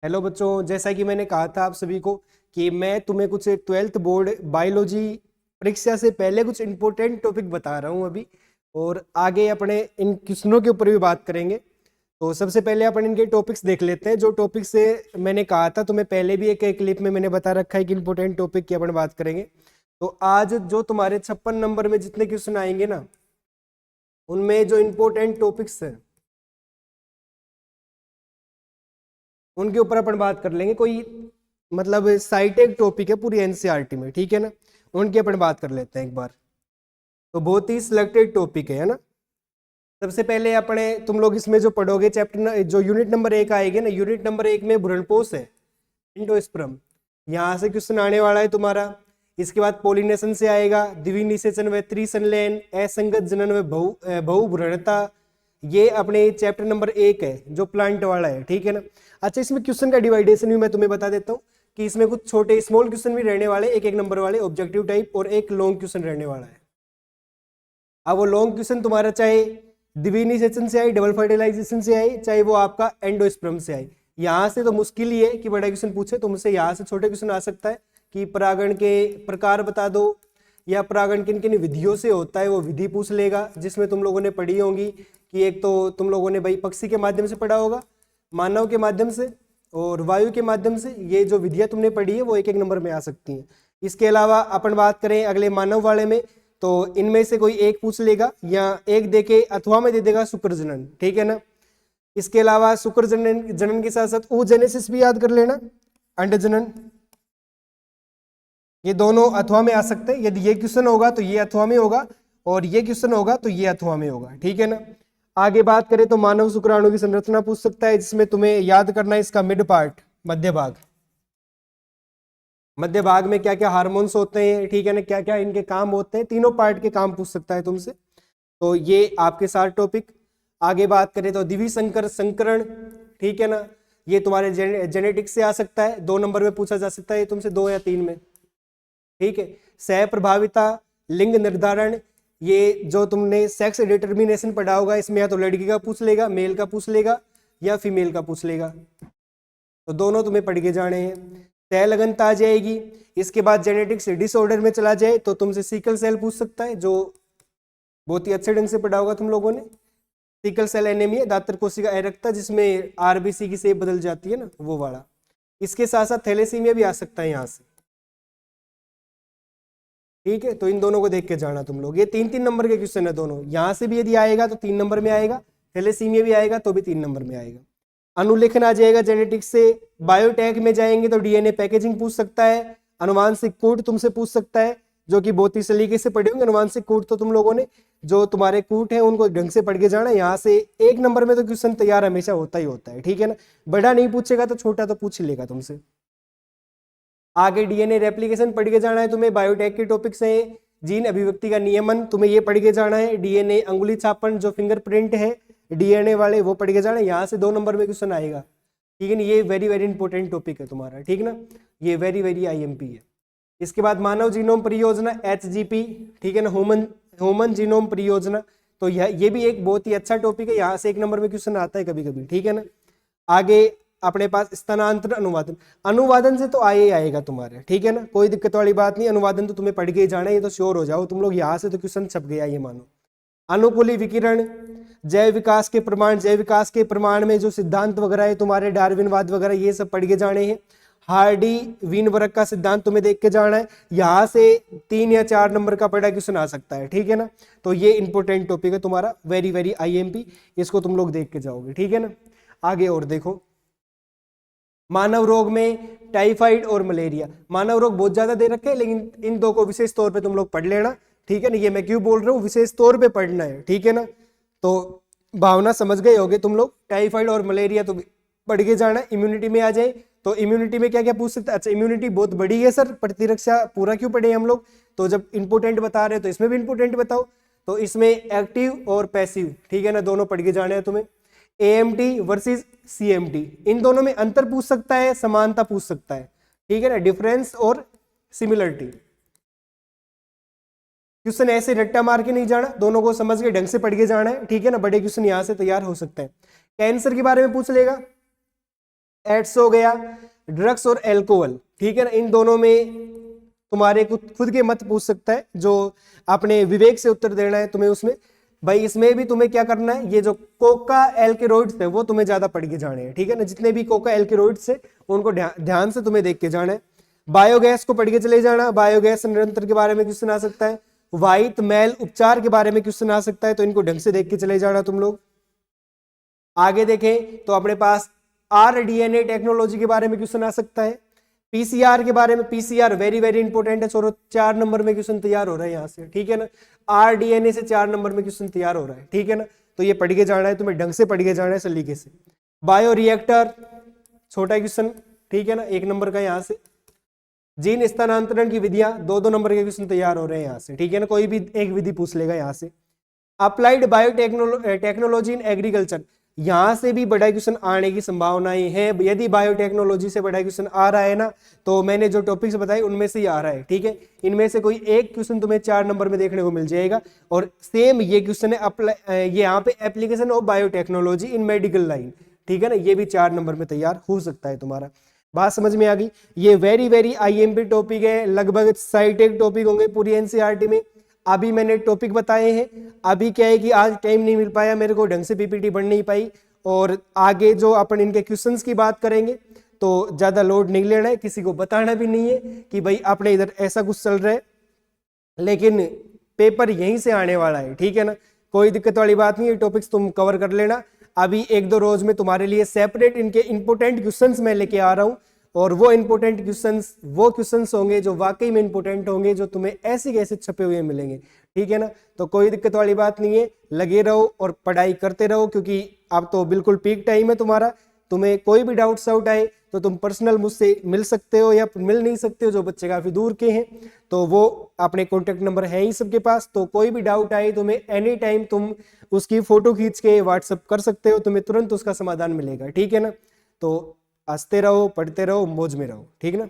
Hello बच्चों, जैसा कि मैंने कहा था आप सभी को कि मैं तुम्हें कुछ 12th बोर्ड बायोलॉजी परीक्षा से पहले कुछ इंपॉर्टेंट टॉपिक बता रहा हूँ अभी। और आगे अपने इन क्वेश्चनों के ऊपर भी बात करेंगे। तो सबसे पहले अपन इनके टॉपिक्स देख लेते हैं। जो टॉपिक से मैंने कहा था तुम्हें पहले भी एक क्लिप में मैंने बता रखा है कि इंपॉर्टेंट टॉपिक की अपन बात करेंगे। तो आज जो तुम्हारे 56 नंबर में जितने क्वेश्चन आएंगे ना, उनमें जो इंपॉर्टेंट टॉपिक्स हैं उनके ऊपर अपन बात कर लेंगे। कोई मतलब साइटेक टॉपिक है पूरी एनसीईआरटी में, ठीक है ना, उनकी अपन बात कर लेते हैं एक बार। तो बहुत ही सिलेक्टेड टॉपिक है ना। सबसे पहले अपने तुम लोग इसमें जो पढ़ोगे चैप्टर जो यूनिट नंबर 1 आएगी ना, यूनिट नंबर 1 में भ्रूणपोष है, एंडोस्पर्म, यहाँ से क्वेश्चन आने वाला है तुम्हारा। इसके बाद पोलिनेशन से आएगा, द्विनिषेचन व त्रिसंलयन, असंगत जनन व बहुभ्रूणता। ये अपने चैप्टर नंबर 1 है जो प्लांट वाला है, ठीक है ना। अच्छा, इसमें क्वेश्चन का डिवाइडेशन भी मैं तुम्हें बता देता हूँ कि इसमें कुछ छोटे स्मॉल क्वेश्चन भी रहने वाले, एक एक नंबर वाले ऑब्जेक्टिव टाइप, और एक लॉन्ग क्वेश्चन रहने वाला है। अब वो लॉन्ग क्वेश्चन तुम्हारा चाहे द्विनिषेचन से आए, डबल फर्टिलाइजेशन से आए, चाहे वो आपका एंडोस्पर्म से आए, यहाँ से तो मुश्किल ही है कि बड़ा क्वेश्चन पूछे तुमसे। यहाँ से छोटे क्वेश्चन आ सकता है कि परागण के प्रकार बता दो, या परागण किन किन विधियों से होता है वो विधि पूछ लेगा, जिसमें तुम लोगों ने पढ़ी होंगी कि एक तो तुम लोगों ने भाई पक्षी के माध्यम से पढ़ा होगा, मानव के माध्यम से और वायु के माध्यम से। ये जो विधियां तुमने पढ़ी है वो एक एक नंबर में आ सकती हैं। इसके अलावा अपन बात करें अगले मानव वाले में, तो इनमें से कोई एक पूछ लेगा या एक देके अथवा में दे देगा शुक्र जनन, ठीक है ना। इसके अलावा शुक्र जनन जनन के साथ साथ oogenesis भी याद कर लेना, अंड जनन। ये दोनों अथवा में आ सकते हैं। यदि ये क्वेश्चन होगा तो ये अथवा में होगा, और ये क्वेश्चन होगा तो ये अथवा में होगा, ठीक है ना। आगे बात करें तो मानव शुक्राणु की संरचना पूछ सकता है, जिसमें तुम्हें याद करना है इसका मिड पार्ट, मध्य भाग। मध्य भाग में क्या क्या हार्मोन्स होते हैं, ठीक है ना, क्या क्या इनके काम होते हैं, तीनों पार्ट के काम पूछ सकता है तुमसे। तो ये आपके साथ टॉपिक। आगे बात करें तो द्विसंकर संकरण, ठीक है ना, ये तुम्हारे जेनेटिक्स से आ सकता है, 2 नंबर में पूछा जा सकता है तुमसे, 2 या 3 में, ठीक है। सह प्रभाविता, लिंग निर्धारण, ये जो तुमने सेक्स डिटर्मिनेशन पढ़ा होगा, इसमें या तो लड़की का पूछ लेगा, मेल का पूछ लेगा, या फीमेल का पूछ लेगा, तो दोनों तुम्हें पढ़ के जाने हैं। तय लगनता आ जाएगी। इसके बाद जेनेटिक्स डिसऑर्डर में चला जाए तो तुमसे सिकल सेल पूछ सकता है, जो बहुत ही अच्छे ढंग से पढ़ा होगा तुम लोगों ने। सिकल सेल एनीमिया, दातर कोशिका अरेक्टा, जिसमें आरबीसी की शेप बदल जाती है ना, वो वाला। इसके साथ साथ थैलेसीमिया भी आ सकता है यहाँ से, ठीक है। तो इन दोनों को देख के जाना तुम लोग। ये 3-3 नंबर के क्वेश्चन है दोनों। यहाँ से भी यदि आएगा तो 3 नंबर में आएगा, थैलेसीमिया भी आएगा तो भी 3 नंबर में आएगा। अनुलेखन आ जाएगा जेनेटिक्स से। बायोटेक में जाएंगे तो डीएनए पैकेजिंग पूछ सकता है। अनुवांशिक कूट तुमसे पूछ सकता है, जो कि बहुत ही सलीके से पढ़े होंगे अनुवांशिक कूट तो तुम लोगों ने। जो तुम्हारे कूट है उनको ढंग से पढ़ के जाना। यहाँ से 1 नंबर में तो क्वेश्चन तैयार हमेशा होता ही होता है, ठीक है ना। बड़ा नहीं पूछेगा तो छोटा तो पूछ लेगा तुमसे। आगे डीएनए रेप्लिकेशन पढ़ के जाना है तुम्हें। बायोटेक के टॉपिक्स हैं। जीन अभिव्यक्ति का नियमन तुम्हें ये पढ़ के जाना है। डीएनए अंगुली छापन जो फिंगरप्रिंट है डीएनए वाले, वो पढ़ के जाना है। यहाँ से 2 नंबर में क्वेश्चन आएगा, ठीक है ना। ये वेरी वेरी इंपॉर्टेंट टॉपिक है तुम्हारा, ठीक ना। ये वेरी वेरी आईएमपी है। इसके बाद मानव जीनोम परियोजना, एचजीपी, ठीक है ना, ह्यूमन जीनोम परियोजना। तो ये भी एक बहुत ही अच्छा टॉपिक है। यहाँ से 1 नंबर में क्वेश्चन आता है कभी कभी, ठीक है ना। आगे अपने पास स्थानांतरण अनुवादन, अनुवादन से तो आए ही आएगा तुम्हारे, ठीक है ना, कोई दिक्कत वाली बात नहीं। अनुवादन तो तुम्हें पढ़ के ही जाना है, ये तो श्योर हो जाओ तुम लोग। यहाँ से तो क्वेश्चन छप गया ये मानो। अनुकूली विकिरण, जैव विकास के प्रमाण, जैव विकास के प्रमाण में जो सिद्धांत वगैरह है तुम्हारे, डार्विनवाद वगैरह, ये सब पढ़ के जाने हैं। हार्डी वीनबर्ग का सिद्धांत तुम्हें देख के जाना है। यहाँ से 3 या 4 नंबर का बड़ा क्वेश्चन आ सकता है, ठीक है ना। तो ये इंपॉर्टेंट टॉपिक है तुम्हारा, वेरी वेरी आईएमपी, इसको तुम लोग देख के जाओगे, ठीक है ना। आगे और देखो, मानव रोग में टाइफाइड और मलेरिया। मानव रोग बहुत ज्यादा दे रखे हैं, लेकिन इन 2 को विशेष तौर पे तुम लोग पढ़ लेना, ठीक है ना। ये मैं क्यों बोल रहा हूँ, विशेष तौर पे पढ़ना है, ठीक है ना। तो भावना समझ गए होगे तुम लोग। टाइफाइड और मलेरिया तो पढ़ के जाना है। इम्यूनिटी में आ जाए तो इम्यूनिटी में क्या क्या पूछ सकते हैं। अच्छा, इम्यूनिटी बहुत बड़ी है सर, प्रतिरक्षा पूरा क्यों पढ़े हम लोग, तो जब इंपोर्टेंट बता रहे हो तो इसमें भी इंपोर्टेंट बताओ। तो इसमें एक्टिव और पैसिव, ठीक है ना, दोनों पढ़ के जाने हैं तुम्हें। एएमटी वर्सेस सीएमटी, इन दोनों में अंतर पूछ सकता है, समानता पूछ सकता है, ठीक है ना, डिफरेंस और सिमिलरिटी। क्वेश्चन ऐसे रट्टा मार के नहीं जाना, दोनों को समझ के ढंग से पढ़ के जाना है, ठीक है ना। बड़े क्वेश्चन यहाँ से तैयार हो सकते हैं। कैंसर के बारे में पूछ लेगा, एड्स हो गया, ड्रग्स और एल्कोहल, ठीक है ना। इन दोनों में तुम्हारे खुद के मत पूछ सकता है, जो अपने विवेक से उत्तर देना है तुम्हें उसमें। भाई इसमें भी तुम्हें क्या करना है, ये जो कोका एल्केरोइड्स है वो तुम्हें ज्यादा पढ़ के जाने हैं, ठीक है ना। जितने भी कोका एल्केरोइड्स है उनको ध्यान से तुम्हें देख के जाना है। बायोगैस को पढ़ के चले जाना, बायोगैस संयंत्र के बारे में क्वेश्चन आ सकता है। वाहित मैल उपचार के बारे में क्वेश्चन आ सकता है, तो इनको ढंग से देख के चले जाना तुम लोग। आगे देखें तो अपने पास आरडीएनए टेक्नोलॉजी के बारे में क्वेश्चन आ सकता है। पीसीआर के बारे में, पीसीआर वेरी वेरी इंपॉर्टेंट है, छोरो 4 नंबर में क्वेश्चन तैयार हो रहा है यहाँ से, ठीक है ना। आरडीएनए से 4 नंबर में क्वेश्चन तैयार हो रहा है, ठीक है ना। तो ये पढ़ के जाना है तुम्हें, ढंग से पढ़ के जाना है सलीके से। बायो रिएक्टर छोटा क्वेश्चन, ठीक है ना, 1 नंबर का यहाँ से। जीन स्थानांतरण की विधियां 2-2 नंबर के क्वेश्चन तैयार हो रहे हैं यहाँ से, ठीक है ना। कोई भी एक विधि पूछ लेगा यहाँ से। अप्लाइड बायोटेक्नोलॉजी इन एग्रीकल्चर, यहां से भी बड़ा क्वेश्चन आने की संभावनाएं है। यदि बायोटेक्नोलॉजी से बड़ा क्वेश्चन आ रहा है ना, तो मैंने जो टॉपिक्स बताए उनमें से ही आ रहा है, ठीक है। इनमें से कोई एक क्वेश्चन तुम्हें 4 नंबर में देखने को मिल जाएगा। और सेम ये क्वेश्चन है ये यहाँ पे application of biotechnology in medical line, ठीक है ना। ये भी 4 नंबर में तैयार हो सकता है तुम्हारा। बात समझ में आ गई। ये वेरी वेरी आईएमपी टॉपिक है, लगभग 60 टॉपिक होंगे पूरी एनसीईआरटी में। अभी मैंने टॉपिक बताए हैं। अभी क्या है कि आज टाइम नहीं मिल पाया मेरे को, ढंग से पीपीटी बन नहीं पाई। और आगे जो अपन इनके क्वेश्चंस की बात करेंगे तो ज्यादा लोड नहीं लेना है, किसी को बताना भी नहीं है कि भाई अपने इधर ऐसा कुछ चल रहा है, लेकिन पेपर यहीं से आने वाला है, ठीक है ना। कोई दिक्कत वाली बात नहीं है, टॉपिक्स तुम कवर कर लेना। अभी 1-2 रोज में तुम्हारे लिए सेपरेट इनके इंपोर्टेंट क्वेश्चंस मैं लेके आ रहा हूँ। और वो इंपोर्टेंट क्वेश्चंस वो क्वेश्चंस होंगे जो वाकई में इंपोर्टेंट होंगे, जो तुम्हें ऐसे कैसे छपे हुए मिलेंगे, ठीक है ना। तो कोई दिक्कत वाली बात नहीं है, लगे रहो और पढ़ाई करते रहो, क्योंकि अब तो बिल्कुल पीक टाइम है तुम्हारा। तुम्हें कोई भी डाउट आउट आए तो तुम पर्सनल मुझसे मिल सकते हो या मिल नहीं सकते हो, जो बच्चे काफी दूर के हैं तो वो अपने कॉन्टेक्ट नंबर है ही सबके पास। तो कोई भी डाउट आए तुम्हें एनी टाइम तुम उसकी फोटो खींच के व्हाट्सअप कर सकते हो, तुम्हें तुरंत उसका समाधान मिलेगा, ठीक है ना। तो हंसते रहो, पढ़ते रहो, मौज में रहो, ठीक है ना।